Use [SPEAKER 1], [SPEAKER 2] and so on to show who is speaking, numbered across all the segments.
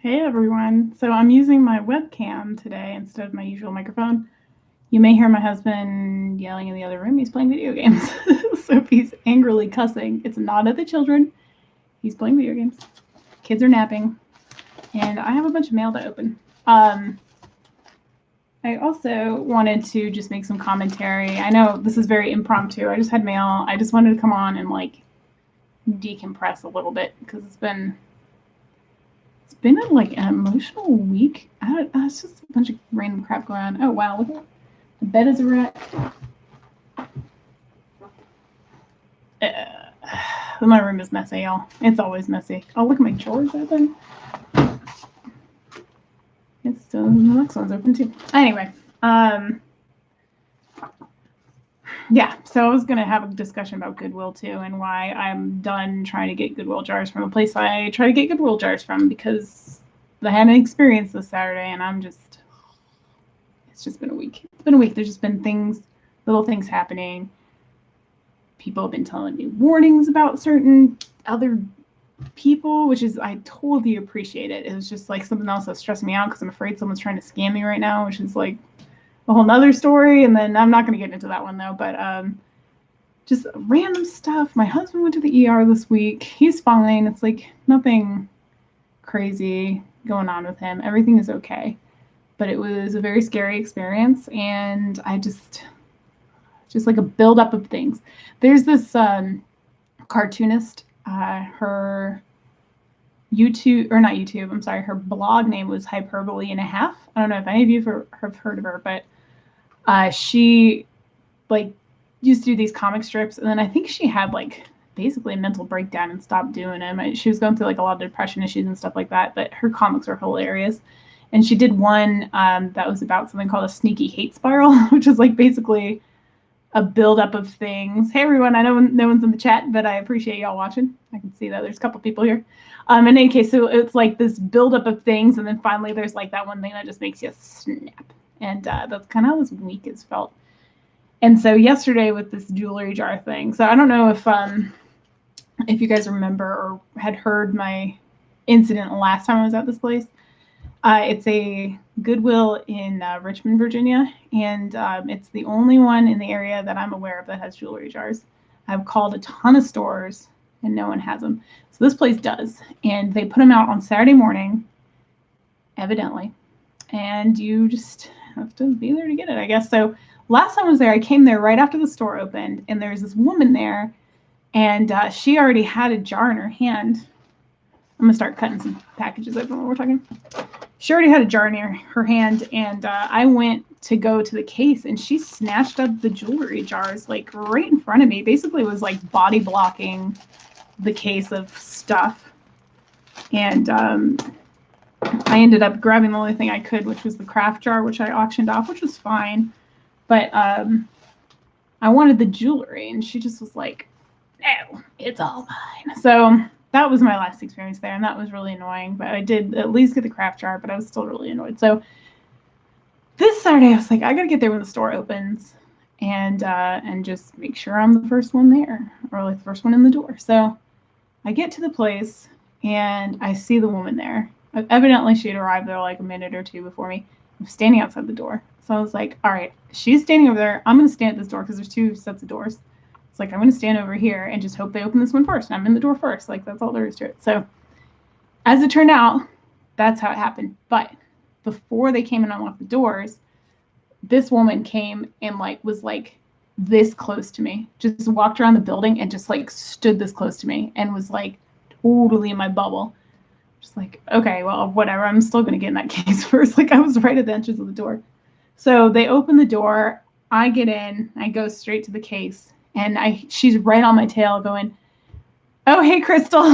[SPEAKER 1] Hey everyone. So I'm using my webcam today instead of my usual microphone. You may hear my husband yelling in the other room. He's playing video games. So if he's angrily cussing, it's not at the children. He's playing video games. Kids are napping. And I have a bunch of mail to open. I also wanted to just make some commentary. I know this is very impromptu. I just had mail. I just wanted to come on and decompress a little bit because it's been an emotional week. It's just a bunch of random crap going on. Oh wow, look at that. The bed is a wreck. My room is messy, y'all. It's always messy. Oh, look at my drawers open. It's still the next one's open too. Anyway, yeah. So I was gonna have a discussion about Goodwill too, and why I'm done trying to get Goodwill jars from a place I try to get Goodwill jars from, because I had an experience this Saturday, and it's just been a week. It's been a week. There's just been little things happening. People have been telling me warnings about certain other people, which is, I totally appreciate it. It was just like something else that's stressing me out because I'm afraid someone's trying to scam me right now, which is like a whole nother story. And then I'm not going to get into that one though, but just random stuff. My husband went to the ER this week. He's fine. It's like nothing crazy going on with him. Everything is okay. But it was a very scary experience, and I just like a buildup of things. There's this cartoonist, her YouTube, or not YouTube, I'm sorry, her blog name was Hyperbole and a Half. I don't know if any of you have heard of her, but she used to do these comic strips, and then I think she had basically a mental breakdown and stopped doing them. She was going through a lot of depression issues and stuff like that, but her comics are hilarious. And she did one that was about something called a sneaky hate spiral, which is basically a buildup of things. Hey everyone, I know no one's in the chat, but I appreciate y'all watching. I can see that there's a couple people here. In any case, so it's this buildup of things, and then finally there's that one thing that just makes you snap. And that's kind of how this week has felt. And so yesterday with this jewelry jar thing, so I don't know if you guys remember or had heard my incident last time I was at this place. It's a Goodwill in Richmond, Virginia, and it's the only one in the area that I'm aware of that has jewelry jars. I've called a ton of stores, and no one has them. So this place does, and they put them out on Saturday morning, evidently, and you just have to be there to get it, I guess. So last time I was there, I came there right after the store opened, and there's this woman there, and she already had a jar in her hand. I'm going to start cutting some packages open while we're talking. She already had a jar near her hand, and I went to go to the case, and she snatched up the jewelry jars right in front of me. Basically, it was body blocking the case of stuff. And I ended up grabbing the only thing I could, which was the craft jar, which I auctioned off, which was fine. But I wanted the jewelry, and she just was like, "No, it's all mine." So that was my last experience there, and that was really annoying. But I did at least get the craft jar, but I was still really annoyed. So this Saturday, I was like, I gotta get there when the store opens, and just make sure I'm the first one there, or the first one in the door. So I get to the place, and I see the woman there. Evidently, she had arrived there a minute or two before me. I'm standing outside the door. So I was like, all right, she's standing over there. I'm gonna stand at this door because there's two sets of doors. It's I'm going to stand over here and just hope they open this one first. And I'm in the door first. That's all there is to it. So as it turned out, that's how it happened. But before they came and unlocked the doors, this woman came and was this close to me. Just walked around the building and just stood this close to me and was totally in my bubble. Just okay, well, whatever. I'm still going to get in that case first. I was right at the entrance of the door. So they open the door. I get in. I go straight to the case. And she's right on my tail going, "Oh, hey, Crystal."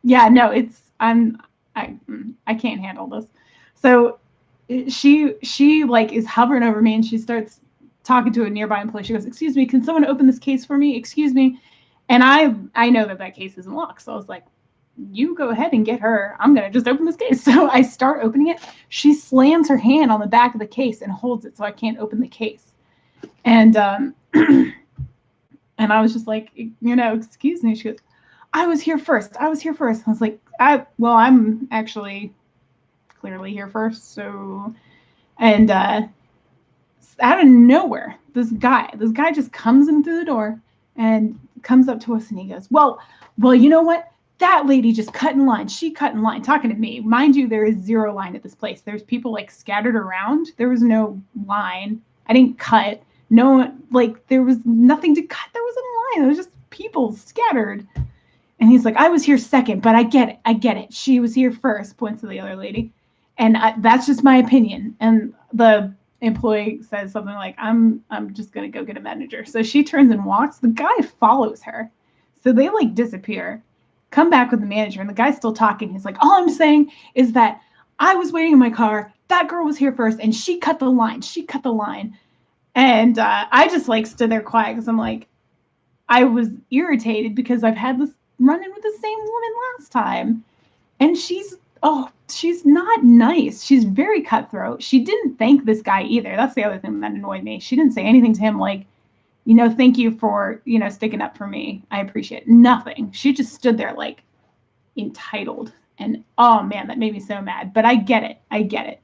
[SPEAKER 1] Yeah, no, I can't handle this. So she is hovering over me, and she starts talking to a nearby employee. She goes, "Excuse me, can someone open this case for me? Excuse me." And I know that case isn't locked. So I was like, "You go ahead and get her. I'm going to just open this case." So I start opening it. She slams her hand on the back of the case and holds it so I can't open the case. And and I was just like, "Excuse me." She goes, I was here first. I was here first. I was like, I'm actually clearly here first. So, and out of nowhere, this guy just comes in through the door and comes up to us and he goes, well, you know what? That lady just cut in line. She cut in line, talking to me. Mind you, there is zero line at this place. There's people like scattered around. There was no line. I didn't cut. No, like there was nothing to cut. There wasn't a line. There was just people scattered. And he's like, I was here second, but I get it. I get it. She was here first, points to the other lady. And that's just my opinion. And the employee says something like, I'm just going to go get a manager. So she turns and walks. The guy follows her. So they like disappear, come back with the manager, and the guy's still talking. He's like, all I'm saying is that I was waiting in my car. That girl was here first, and she cut the line. She cut the line. And I just like stood there quiet because I'm like, I was irritated because I've had this run-in with the same woman last time. And she's not nice. She's very cutthroat. She didn't thank this guy either. That's the other thing that annoyed me. She didn't say anything to him like, thank you for, sticking up for me. I appreciate it. Nothing. She just stood there like entitled. And oh man, that made me so mad. But I get it. I get it.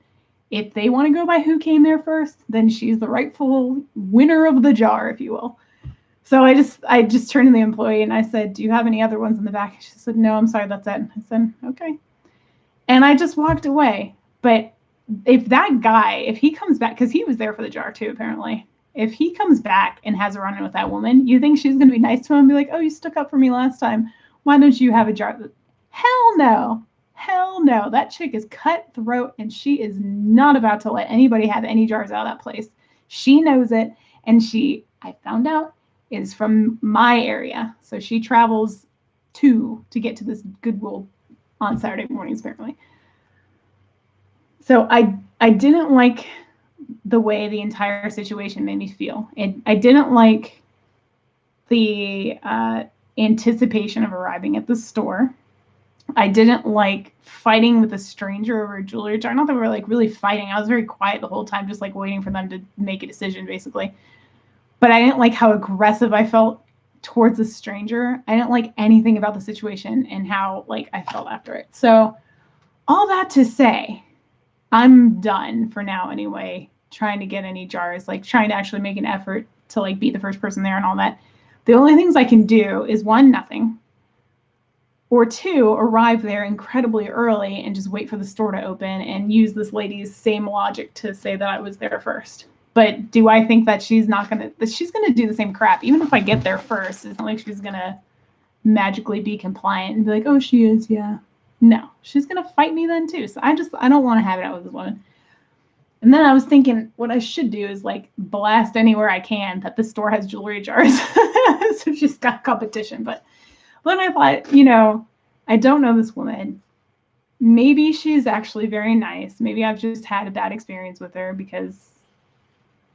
[SPEAKER 1] If they want to go by who came there first, then she's the rightful winner of the jar, if you will. So I just turned to the employee and I said, do you have any other ones in the back? She said, no, I'm sorry, that's it. I said, okay. And I just walked away. But if that guy, if he comes back, because he was there for the jar too, apparently. If he comes back and has a run-in with that woman, you think she's going to be nice to him and be like, oh, you stuck up for me last time. Why don't you have a jar? Hell no. Hell no. That chick is cutthroat and she is not about to let anybody have any jars out of that place. She knows it. And I found out, is from my area. So she travels to get to this Goodwill on Saturday mornings, apparently. So I didn't like the way the entire situation made me feel. I didn't like the anticipation of arriving at the store. I didn't like fighting with a stranger over a jewelry jar. Not that we were like really fighting. I was very quiet the whole time, just like waiting for them to make a decision, basically. But I didn't like how aggressive I felt towards a stranger. I didn't like anything about the situation and how like I felt after it. So all that to say, I'm done for now anyway, trying to get any jars, like trying to actually make an effort to like be the first person there and all that. The only things I can do is one, nothing. Or two, arrive there incredibly early and just wait for the store to open and use this lady's same logic to say that I was there first. But do I think that she's gonna do the same crap? Even if I get there first, it's not like she's gonna magically be compliant and be like, oh, she is, yeah. No, she's gonna fight me then too. So I don't want to have it out with this woman. And then I was thinking what I should do is like blast anywhere I can that the store has jewelry jars. So she's got competition. But then I thought, I don't know this woman. Maybe she's actually very nice. Maybe I've just had a bad experience with her because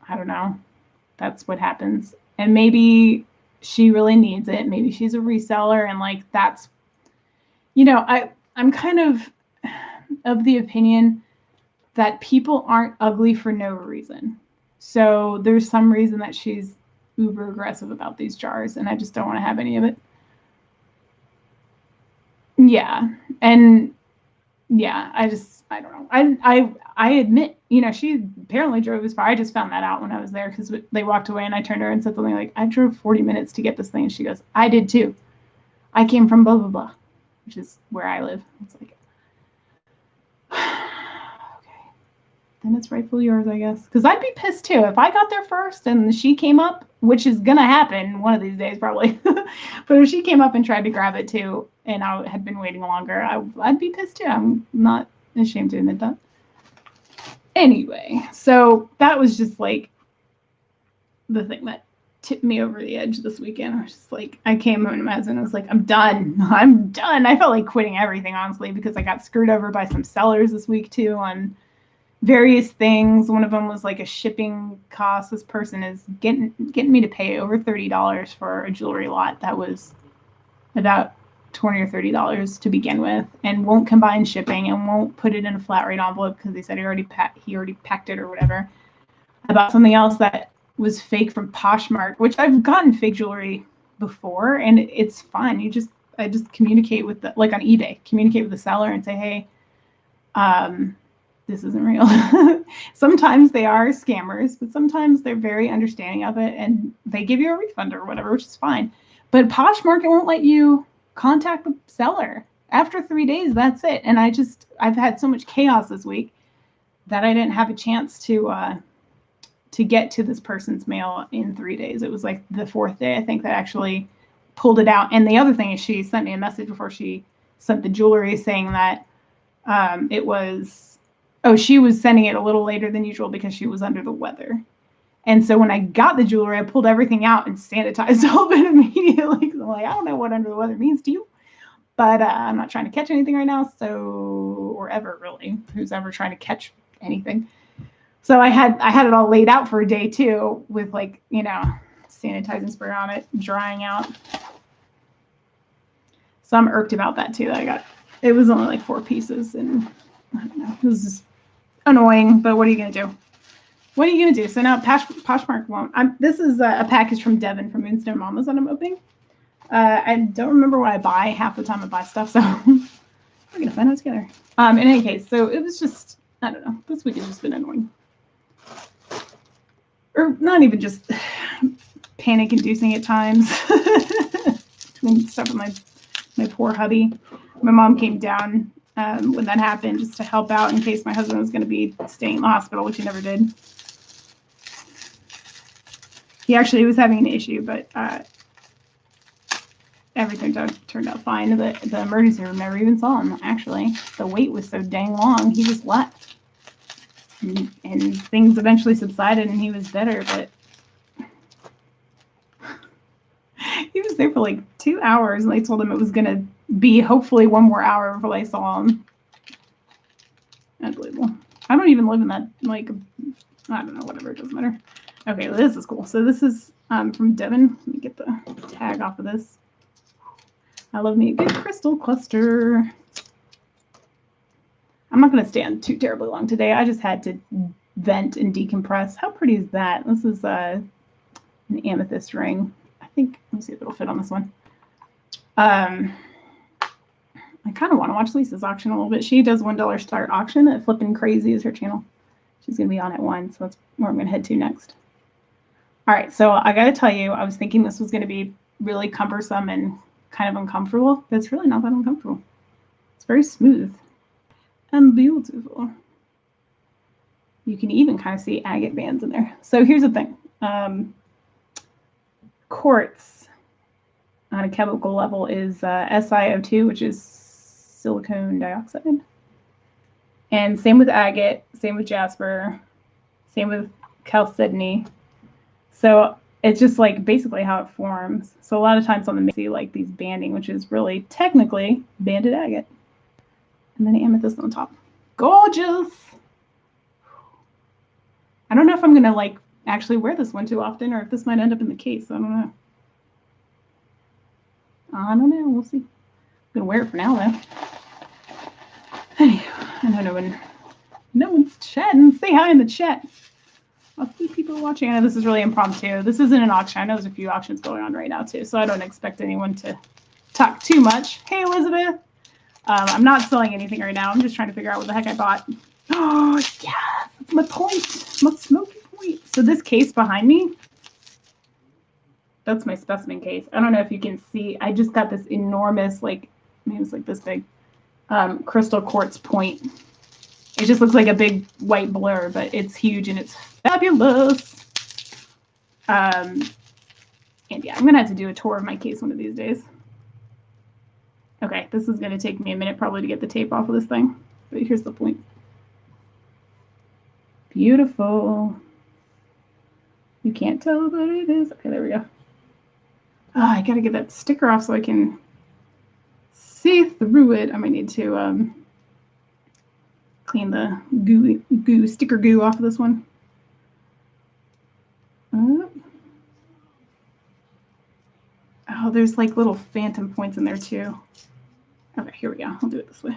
[SPEAKER 1] I don't know. That's what happens. And maybe she really needs it. Maybe she's a reseller and like that's, I'm kind of the opinion that people aren't ugly for no reason. So there's some reason that she's uber aggressive about these jars and I just don't want to have any of it. Yeah. And yeah, I don't know. I admit, she apparently drove as far. I just found that out when I was there because they walked away and I turned to her and said something like, I drove 40 minutes to get this thing. And she goes, I did too. I came from blah, blah, blah, which is where I live. It's like, okay, then it's rightfully yours, I guess. Because I'd be pissed too. If I got there first and she came up, which is going to happen one of these days probably. But if she came up and tried to grab it too, and I had been waiting longer, I'd be pissed too. I'm not ashamed to admit that. Anyway, so that was just like the thing that tipped me over the edge this weekend. I was just like, I came home to my husband and I was like, I'm done. I'm done. I felt like quitting everything, honestly, because I got screwed over by some sellers this week too on various things. One of them was like a shipping cost. This person is getting me to pay over $30 for a jewelry lot that was about $20 or $30 to begin with, and won't combine shipping and won't put it in a flat rate envelope because he said he already packed it or whatever. I bought something else that was fake from Poshmark, which I've gotten fake jewelry before and it's fun. I just communicate with like on eBay, communicate with the seller and say, hey, this isn't real. Sometimes they are scammers, but sometimes they're very understanding of it and they give you a refund or whatever, which is fine. But Poshmark won't let you contact the seller. After 3 days, that's it. And I've had so much chaos this week that I didn't have a chance to get to this person's mail in 3 days. It was like the fourth day, I think, that actually pulled it out. And the other thing is she sent me a message before she sent the jewelry saying that she was sending it a little later than usual because she was under the weather. And so when I got the jewelry, I pulled everything out and sanitized all of it immediately. I'm like, I don't know what under the weather means to you, but I'm not trying to catch anything right now. Or ever really, who's ever trying to catch anything. So I had it all laid out for a day too, with like, sanitizing spray on it, drying out. So I'm irked about that too. It was only like 4 pieces, and I don't know, it was just annoying. But what are you gonna do? What are you gonna do? So now Poshmark won't. This is a package from Devin from Moonstone Mamas that I'm opening. I don't remember what I buy half the time I buy stuff, so we're gonna find out together. In any case, so it was just, I don't know. This week has just been annoying. Or not even just panic-inducing at times. Between stuff with my poor hubby. My mom came down when that happened just to help out in case my husband was going to be staying in the hospital, which he never did. He actually was having an issue, but everything turned out fine. The emergency room never even saw him, actually. The wait was so dang long, he just left. And things eventually subsided and he was better, but he was there for like 2 hours and they told him it was going to be hopefully 1 more hour before they saw him. Unbelievable. I don't even live in that, like, I don't know, whatever, it doesn't matter. Okay, well, this is cool. So this is from Devin. Let me get the tag off of this. I love me a good crystal cluster. I'm not going to stay on too terribly long today. I just had to vent and decompress. How pretty is that? This is an amethyst ring. I think, let me see if it'll fit on this one. I kind of want to watch Lisa's auction a little bit. She does $1 start auction at Flippin' Crazy is her channel. She's going to be on at 1, so that's where I'm going to head to next. All right, so I got to tell you, I was thinking this was going to be really cumbersome and kind of uncomfortable, but it's really not that uncomfortable. It's very smooth and beautiful. You can even kind of see agate bands in there. So here's the thing. Quartz on a chemical level is SiO2, which is silicone dioxide. And same with agate, same with jasper, same with chalcedony. So it's just like basically how it forms. So a lot of times on the mix, you see like these banding, which is really technically banded agate. And then amethyst on top. Gorgeous! I don't know if I'm going to like actually wear this one too often or if this might end up in the case. I don't know. We'll see. I'm going to wear it for now though. Anyway, I don't know when no one's chatting. Say hi in the chat. I'll see people watching. I know this is really impromptu. This isn't an auction. I know there's a few auctions going on right now too, so I don't expect anyone to talk too much. Hey, Elizabeth. I'm not selling anything right now. I'm just trying to figure out what the heck I bought. Oh, yeah. That's my point. My smoky point. So this case behind me, that's my specimen case. I don't know if you can see. I just got this enormous, like, maybe it's like this big, crystal quartz point. It just looks like a big white blur, but it's huge and it's fabulous. And yeah, I'm going to have to do a tour of my case one of these days. Okay, this is going to take me a minute probably to get the tape off of this thing, but here's the point. Beautiful. You can't tell, but it is. Okay, there we go. Oh, I got to get that sticker off so I can see through it. I might need to clean the sticker goo off of this one. Oh, there's like little phantom points in there too. Okay, here we go. I'll do it this way.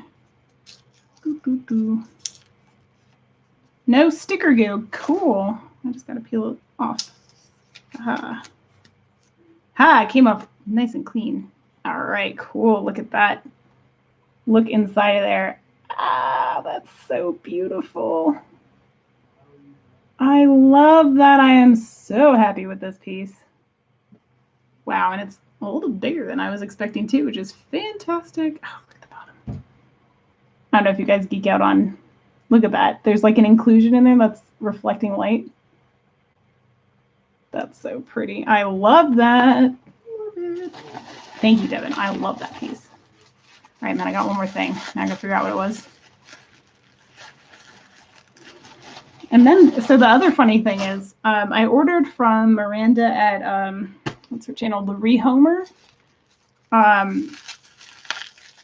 [SPEAKER 1] No sticker goo. Cool. I just got to peel it off. It came up nice and clean. All right, cool. Look at that. Look inside of there. Ah, that's so beautiful. I love that. I am so happy with this piece. Wow, and it's a little bigger than I was expecting too, which is fantastic. Oh, look at the bottom. I don't know if you guys geek out on, look at that. There's like an inclusion in there that's reflecting light. That's so pretty. I love that. Love it. Thank you, Devin. I love that piece. All right, and then I got one more thing. Now I gotta figure out what it was. And then, so the other funny thing is, I ordered from Miranda at, what's her channel, the Rehomer.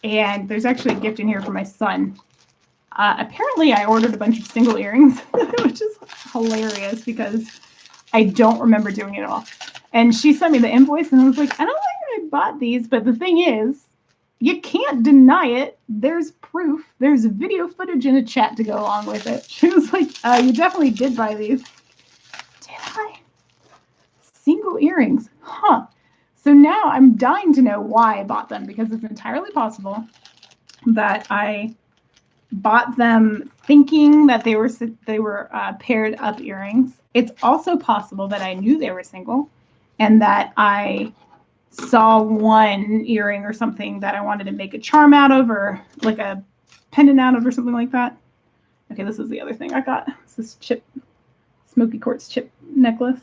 [SPEAKER 1] And there's actually a gift in here for my son. Apparently, I ordered a bunch of single earrings, which is hilarious because I don't remember doing it all. And she sent me the invoice, and I was like, I don't think I bought these, but the thing is, you can't deny it. There's proof. There's video footage in a chat to go along with it. She was like, you definitely did buy these. Did I? Single earrings. Huh. So now I'm dying to know why I bought them, because it's entirely possible that I bought them thinking that they were paired up earrings. It's also possible that I knew they were single and that I saw one earring or something that I wanted to make a charm out of, or like a pendant out of, or something like that. Okay, this is the other thing I got. It's this chip, smoky quartz chip necklace.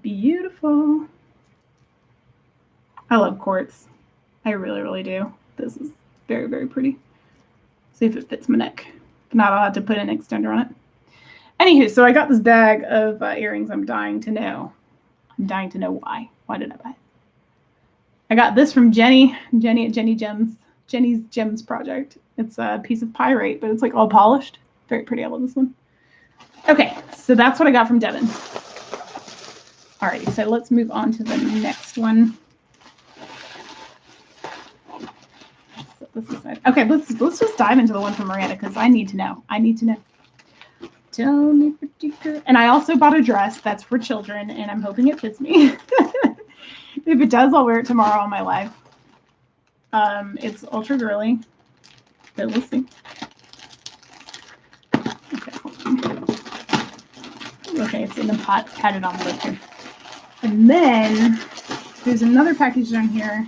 [SPEAKER 1] Beautiful. I love quartz. I really, really do. This is very, very pretty. See if it fits my neck. If not, I'll have to put an extender on it. Anywho, so I got this bag of earrings. I'm dying to know. I'm dying to know why. Why did I buy it? I got this from Jenny at Jenny's Gems Project. It's a piece of pyrite, but it's like all polished. Very pretty. I love this one. Okay, so that's what I got from Devin. Alrighty, so let's move on to the next one. Set this aside. Okay, let's just dive into the one from Miranda, because I need to know. I need to know. Tell me pretty girl. And I also bought a dress that's for children, and I'm hoping it fits me. If it does, I'll wear it tomorrow on my live. It's ultra girly, but we'll see. Okay, hold on. Okay, it's in the pot, padded envelope here. And then there's another package down here.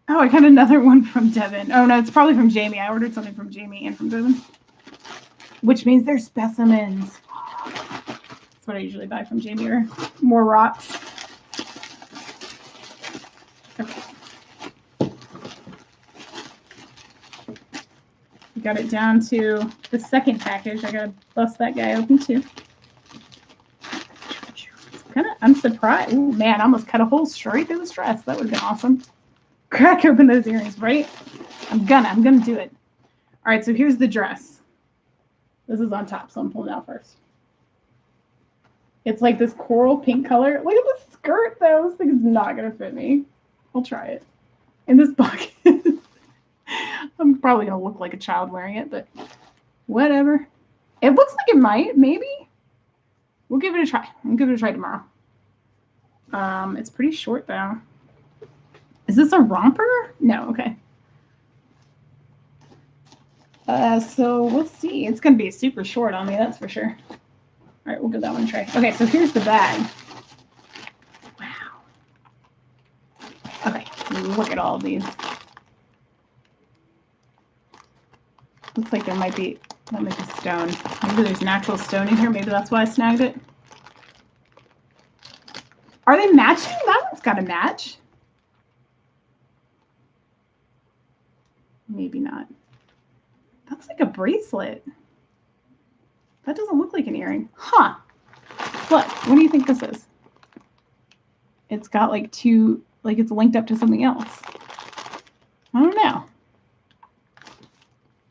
[SPEAKER 1] Oh, I got another one from Devin. Oh no, it's probably from Jamie. I ordered something from Jamie and from Devin, which means they're specimens. That's what I usually buy from Jamie, or more rocks. Okay. We got it down to the second package. I gotta bust that guy open too. I'm surprised. Oh man, I almost cut a hole straight through this dress. That would have been awesome. Crack open those earrings, right? I'm gonna do it. All right, so here's the dress. This is on top, so I'm pulling it out first. It's like this coral pink color. Look at the skirt though. This thing is not gonna fit me. I'll try it. In this bucket. I'm probably gonna look like a child wearing it, but whatever. It looks like it might, maybe. We'll give it a try. I'll give it a try tomorrow. It's pretty short though. Is this a romper? No, okay. So we'll see. It's gonna be super short on me, that's for sure. All right, we'll give that one a try. Okay, so here's the bag. Wow. Okay, look at all of these. Looks like that might be stone. Maybe there's natural stone in here. Maybe that's why I snagged it. Are they matching? That one's got to match. Maybe not. That's like a bracelet. That doesn't look like an earring. Huh. Look, what do you think this is? It's got like two, like it's linked up to something else. I don't know.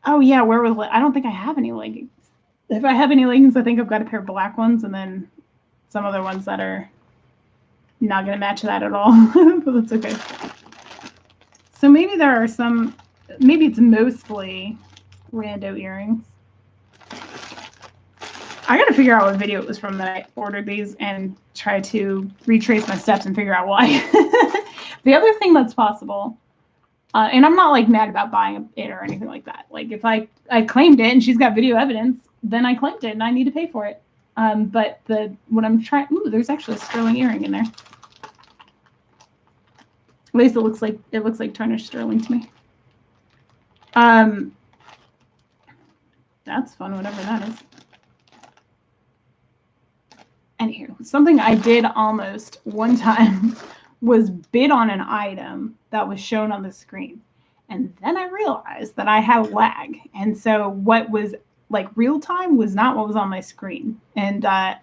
[SPEAKER 1] Oh yeah, where was it? I don't think I have any leggings. If I have any leggings, I think I've got a pair of black ones and then some other ones that are not going to match that at all. But that's okay. So maybe there are some, maybe it's mostly rando earrings. I got to figure out what video it was from that I ordered these and try to retrace my steps and figure out why. The other thing that's possible, and I'm not like mad about buying it or anything like that. Like if I claimed it and she's got video evidence, then I claimed it and I need to pay for it. But what I'm trying, ooh, there's actually a sterling earring in there. At least it looks like tarnished sterling to me. That's fun, whatever that is. Anywho, something I did almost one time was bid on an item that was shown on the screen. And then I realized that I had lag. And so what was like real time was not what was on my screen. And I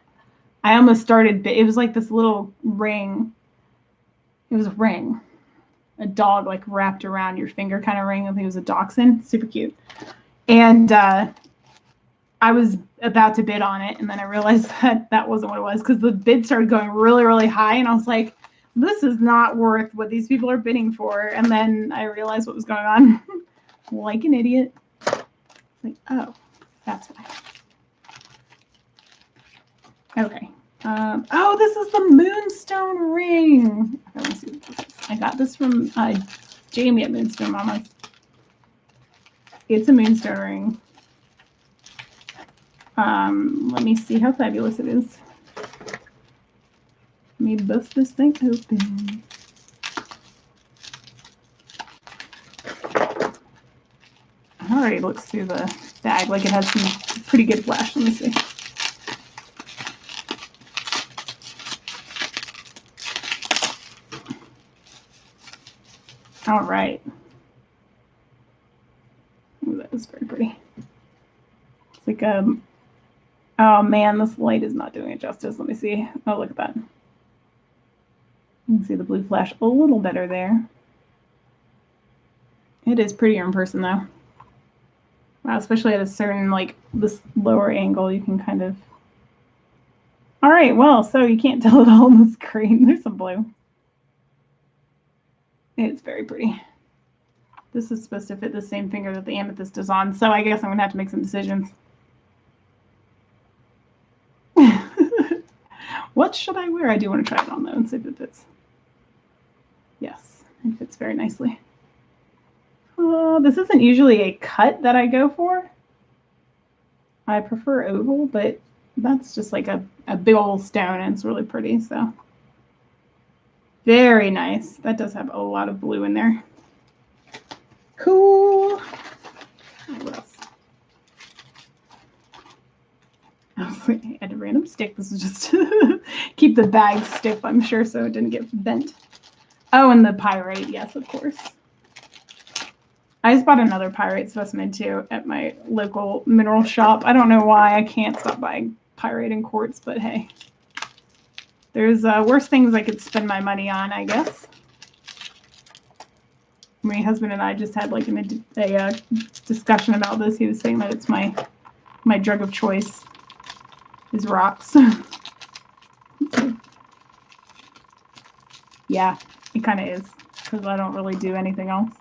[SPEAKER 1] almost started, it was like this little ring. It was a ring. A dog like wrapped around your finger kind of ring. I think it was a dachshund. Super cute. And I was about to bid on it, and then I realized that wasn't what it was because the bid started going really, really high, and I was like, this is not worth what these people are bidding for. And then I realized what was going on. Like an idiot. Like, oh, that's why. Okay. Oh, this is the moonstone ring. Okay, let me see what this is. I got this from Jamie at Moonstone Mama. It's a moonstone ring. Let me see how fabulous it is. Let me bust this thing open. I already looked through the bag like it has some pretty good flash. Let me see. All right. Ooh, that is very pretty. It's like oh man, this light is not doing it justice. Let me see. Oh, look at that. You can see the blue flash a little better there. It is prettier in person though. Wow, especially at a certain, like, this lower angle, you can kind of... All right, well, so you can't tell it all on the screen. There's some blue. It's very pretty. This is supposed to fit the same finger that the amethyst is on, so I guess I'm going to have to make some decisions. What should I wear? I do want to try it on, though, and see if it fits. Yes, it fits very nicely. This isn't usually a cut that I go for. I prefer oval, but that's just like a big old stone, and it's really pretty, so. Very nice. That does have a lot of blue in there. Cool. What else? I was like, I had a random stick. This is just to keep the bag stiff, I'm sure, so it didn't get bent. Oh, and the pyrite, yes, of course. I just bought another pyrite specimen too at my local mineral shop. I don't know why I can't stop buying pyrite and quartz, but hey, there's worse things I could spend my money on, I guess. My husband and I just had like a discussion about this. He was saying that it's my drug of choice is rocks. Yeah, it kind of is because I don't really do anything else.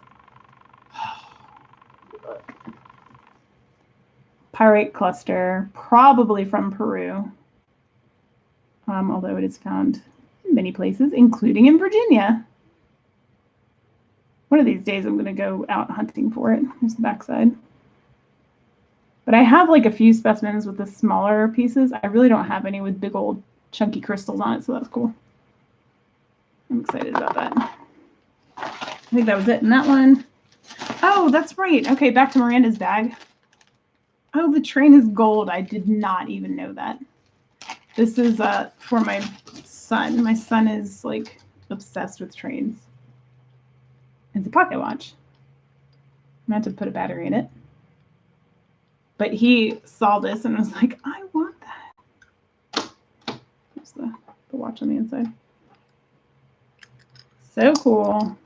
[SPEAKER 1] Pyrite cluster, probably from Peru, although it is found in many places, including in Virginia. One of these days I'm going to go out hunting for it. Here's the backside. But I have like a few specimens with the smaller pieces. I really don't have any with big old chunky crystals on it, so that's cool. I'm excited about that. I think that was it in that one. Oh, that's right. Okay, back to Miranda's bag. Oh, the train is gold. I did not even know that. This is for my son. My son is like obsessed with trains. It's a pocket watch. I'm going to have to put a battery in it. But he saw this and was like, I want that. There's the watch on the inside. So cool.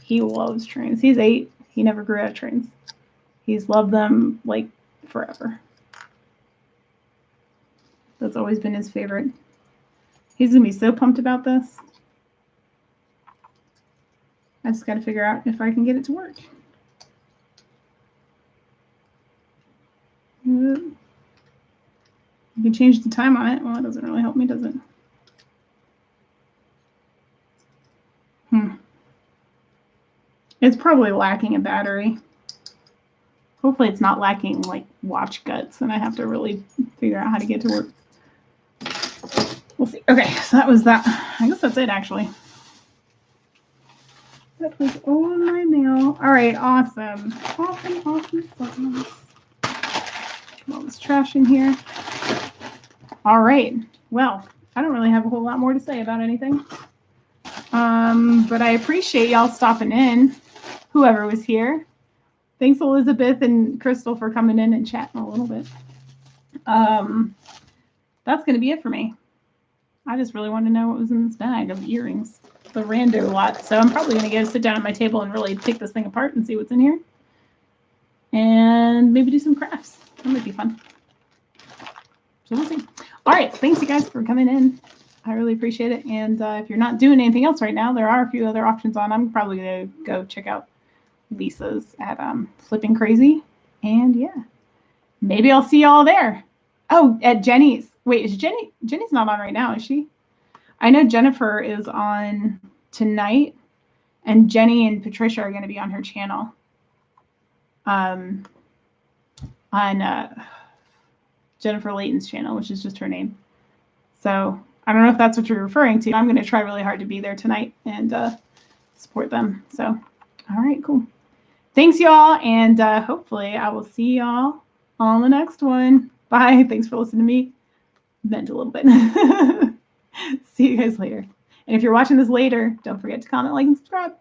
[SPEAKER 1] He loves trains. He's 8. He never grew out of trains. He's loved them like forever. That's always been his favorite. He's going to be so pumped about this. I just got to figure out if I can get it to work. can change the time on it. Well, it doesn't really help me, does it? It's probably lacking a battery. Hopefully it's not lacking like watch guts and I have to really figure out how to get to work. We'll see. Okay, so that was that. I guess that's it actually. That was all my mail. All right, awesome. Awesome. All this trash in here. All right. Well, I don't really have a whole lot more to say about anything. But I appreciate y'all stopping in, whoever was here. Thanks, Elizabeth and Crystal, for coming in and chatting a little bit. That's going to be it for me. I just really wanted to know what was in this bag of earrings, the rando lot. So I'm probably going to go sit down at my table and really take this thing apart and see what's in here. And maybe do some crafts. That might be fun. So we'll see. All right. Thanks, you guys, for coming in. I really appreciate it. And if you're not doing anything else right now, there are a few other options on. I'm probably going to go check out Lisa's at Flipping Crazy. And yeah, maybe I'll see y'all there. Oh, at Jenny's. Wait, is Jenny's not on right now, is she? I know Jennifer is on tonight, and Jenny and Patricia are going to be on her channel. On Jennifer Layton's channel, which is just her name. So I don't know if that's what you're referring to. I'm going to try really hard to be there tonight and support them. So, all right, cool. Thanks, y'all, and hopefully I will see y'all on the next one. Bye. Thanks for listening to me vent a little bit. See you guys later. And if you're watching this later, don't forget to comment, like, and subscribe.